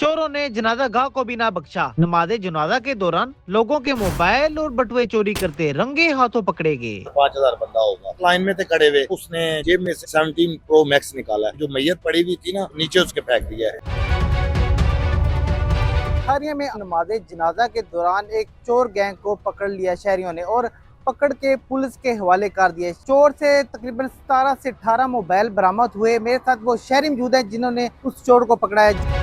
चोरों ने जनाजा गाह को भी ना बख्शा। नमाज़े जनाजा के दौरान लोगों के मोबाइल और बटुए चोरी करते रंगे हाथों पकड़े गए। 5,000 बंदा होगा लाइन में थे खड़े हुए। उसने जेब में से 17 प्रो मैक्स निकाला है। जो मैयत पड़ी हुई थी ना, नीचे उसके फेंक दिया है। शहरिया में नमाज़े जनाजा के दौरान एक चोर गैंग को पकड़ लिया शहरियों ने और पकड़ के पुलिस के हवाले कर दिया। चोर से तकरीबन 17 से 18 मोबाइल बरामद हुए। मेरे साथ वो शहरी मौजूद है जिन्होंने उस चोर को पकड़ा है।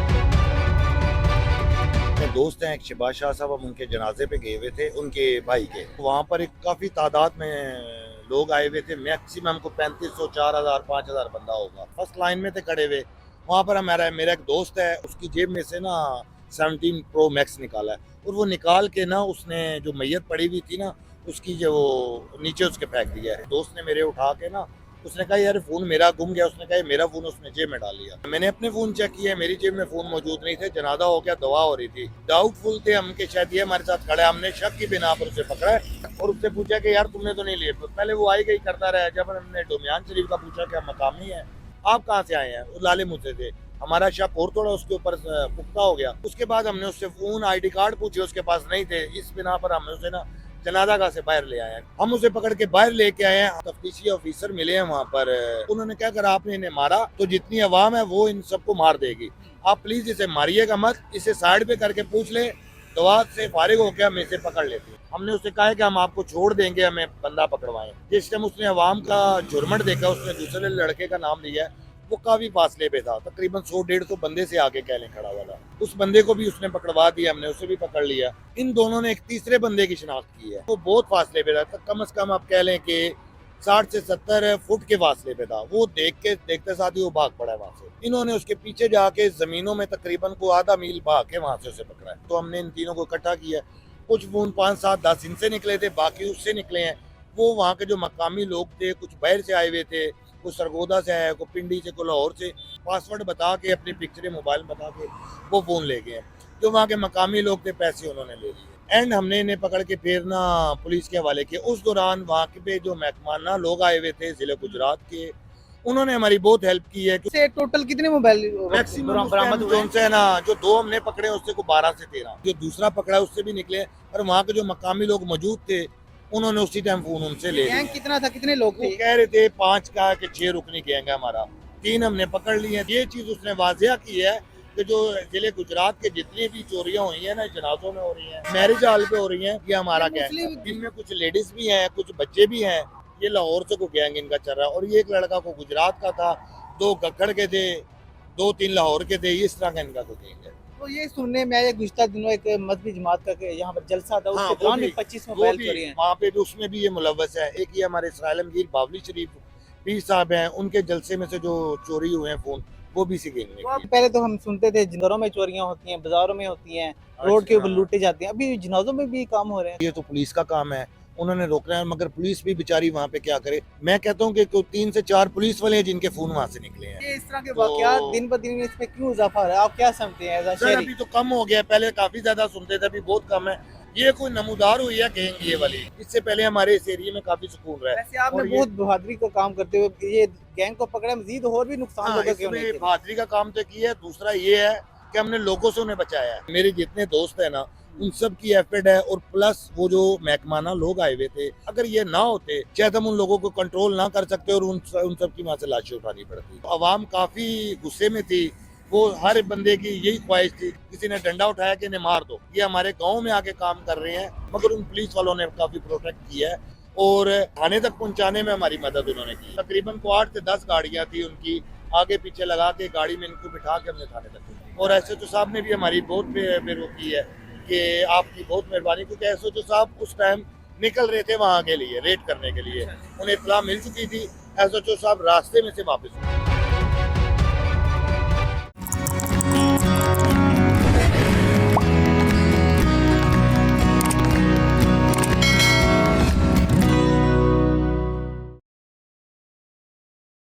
मेरे दोस्त हैं एक शिबाज शाह साहब, हम उनके जनाजे पे गए हुए थे, उनके भाई के। वहाँ पर एक काफी तादाद में लोग आए हुए थे। मैक्सिमम को 3500, 4000, 5000 बंदा होगा। फर्स्ट लाइन में थे खड़े हुए। वहाँ पर मेरा एक दोस्त है, उसकी जेब में से ना 17 प्रो मैक्स निकाला है और वो निकाल के ना उसने जो मैयत पड़ी हुई थी ना, उसकी जो नीचे उसके फेंक दिया है। दोस्त ने मेरे उठा के ना, उसने कहा यार फोन मेरा गुम गया। उसने कहा मेरा फोन उसने जेब में डाल लिया। मैंने अपने फोन चेक किया, मेरी जेब में फोन मौजूद नहीं थे। जनाजा हो गया, दुआ हो रही थी। डाउटफुल थे हम कि शायद ये हमारे साथ खड़ा है। हमने शक की बिना पर उसे पकड़ा है और उससे पूछा कि यार तुमने तो नहीं लिए। पहले वो आई गई करता रहा। जब हमने डोमियान शरीफ का पूछा कि हम मकामी है, आप कहाँ से आए हैं, वो लाले मुझसे थे। हमारा शक और थोड़ा उसके ऊपर पुख्ता हो गया। उसके बाद हमने उससे फोन, ID कार्ड पूछे, उसके पास नहीं थे। इस बिना पर हमने उसे ना जनाजा गाह से बाहर ले आए हैं। हम उसे पकड़ के बाहर लेके आए हैं। तफ्तीशी ऑफिसर मिले हैं वहाँ पर। उन्होंने कहा अगर आपने इन्हें मारा तो जितनी आवाम है वो इन सबको मार देगी। आप प्लीज इसे मारिएगा मत, इसे साइड पे करके पूछ ले, दवा से फारिग होकर हम इसे पकड़ लेते हैं। हमने उससे कहा कि हम आपको छोड़ देंगे, हमें बंदा पकड़वाएं। जिस टाइम उसने अवाम का झुरमट देखा, उसने दूसरे लड़के का नाम लिया, वो काफी फासले पे था, तकरीबन 100-150 बंदे से आगे कहने खड़ा हुआ था। उस बंदे को भी उसने पकड़वा दिया, हमने उसे भी पकड़ लिया। इन दोनों ने एक तीसरे बंदे की शिनाख्त की है। वो बहुत फासले पे था, कम से कम आप कह लें कि 60 से 70 फुट के फासले पे था। वो देखते साथ ही वो भाग पड़ा है वहां से। इन्होंने उसके पीछे जाके जमीनों में तकरीबन को आधा मील भाग के वहां से उसे पकड़ा है। तो हमने इन तीनों को इकट्ठा किया। कुछ फोन 5, 7, 10 इनसे निकले थे, बाकी उससे निकले हैं। वो वहाँ के जो मकामी लोग थे, कुछ बाहर से आए हुए थे, कोई सरगोदा से आया, कोई पिंडी से, कोई लाहौर से। पासवर्ड बता के, अपनी पिक्चरें मोबाइल बता के वो फोन ले गए। जो वहाँ के मकामी लोग थे, पैसे उन्होंने ले लिए। एंड हमने इन्हें पकड़ के फिर ना पुलिस के हवाले किया। उस दौरान वहाँ पे जो महकमाना लोग आए हुए थे जिले गुजरात के, उन्होंने हमारी बहुत हेल्प की है। से टोटल कितने मोबाइल मैक्सिमम बरामद हुए? से ना जो 2 हमने पकड़े उससे को 12 से 13, जो दूसरा पकड़ा उससे भी निकले। और वहाँ के जो मकामी लोग मौजूद थे, उन्होंने उसी टाइम फोन उनसे ले लिया। कितना था, कितने लोग थे? वो कह रहे थे 5 का कि 6 रुकनी गैंग है हमारा। 3 हमने पकड़ लिए। ये चीज उसने वाजिया की है कि जो जिले गुजरात के जितनी भी चोरियां हुई है ना, जनाजों में हो रही हैं, मैरिज हॉल पे हो रही हैं, ये हमारा गैंग है। इनमें कुछ लेडीज भी हैं, कुछ बच्चे भी हैं। ये लाहौर से कोई गैंग इनका चल रहा है। और ये एक लड़का को गुजरात का था, 2 गखड़ के थे, 2-3 लाहौर के थे। इस तरह का इनका कोई गैंग है। तो ये सुनने में आया गुज़श्ता दिनों एक मजहबी जमात का यहाँ पर जलसा था, हाँ, उसके दौरान भी 25 मोबाइल चोरी हैं। वहाँ पे भी उसमें भी ये मुलव्वस है। एक ये हमारे इसराइल अमीर बावली शरीफ पीर साहब हैं, उनके जलसे में से जो चोरी हुए हैं फोन, वो भी इसी गैंग ने किए। पहले तो हम सुनते थे जिंदरों में चोरियां होती हैं, बाजारों में होती हैं, रोड के ऊपर लूटे जाते हैं। अभी जनाजों में भी काम हो रहे हैं। ये तो पुलिस का काम है, उन्होंने रोकना है। मगर पुलिस भी बेचारी वहाँ पे क्या करे। मैं कहता हूँ कि 3 से 4 पुलिस वाले हैं जिनके फोन वहाँ से निकले हैं। ये इस तरह के वाकयात दिन ब दिन इसमें क्यों इजाफा हो रहा है, आप क्या समझते हैं? सर अभी तो कम हो गया, पहले काफी ज्यादा सुनते थे, अभी बहुत कम है। ये कोई नमूदार हुई है गैंग ये वाली। इससे पहले हमारे इस एरिया में काफी सुकून रहा है। वैसे आपने बहुत बहादुरी का काम करते हुए ये गैंग को पकड़ा, मजीद और भी नुकसान होगा क्यों नहीं? बहादुरी का काम तो किया है। दूसरा ये है कि हमने लोगों से उन्हें बचाया है। मेरे जितने दोस्त है ना, उन सब की एफर्ट है। और प्लस वो जो महकमाना लोग आए हुए थे, अगर ये ना होते शायद हम उन लोगों को कंट्रोल ना कर सकते और उन सब की वहां से लाशें उठानी पड़ती। अवाम काफी गुस्से में थी। वो हर बंदे की यही ख्वाहिश थी, किसी ने डंडा उठाया कि इन्हें मार दो। ये हमारे गांव में आके काम कर रहे हैं, मगर उन पुलिस वालों ने काफी प्रोटेक्ट किया है और थाने तक पहुंचाने में हमारी मदद उन्होंने की। तकरीबन को 8 से 10 गाड़ियां थी उनकी, आगे पीछे लगा के गाड़ी में इनको बिठा के हमने थाने तक पहुंचाया। और SHO साहब ने भी हमारी बहुत बेरो की है कि आपकी बहुत मेहरबानी, क्योंकि SHO साहब उस टाइम निकल रहे थे वहाँ के लिए, रेड करने के लिए। उन्हें इत्तला मिल चुकी थी। SHO साहब रास्ते में से वापस हुए।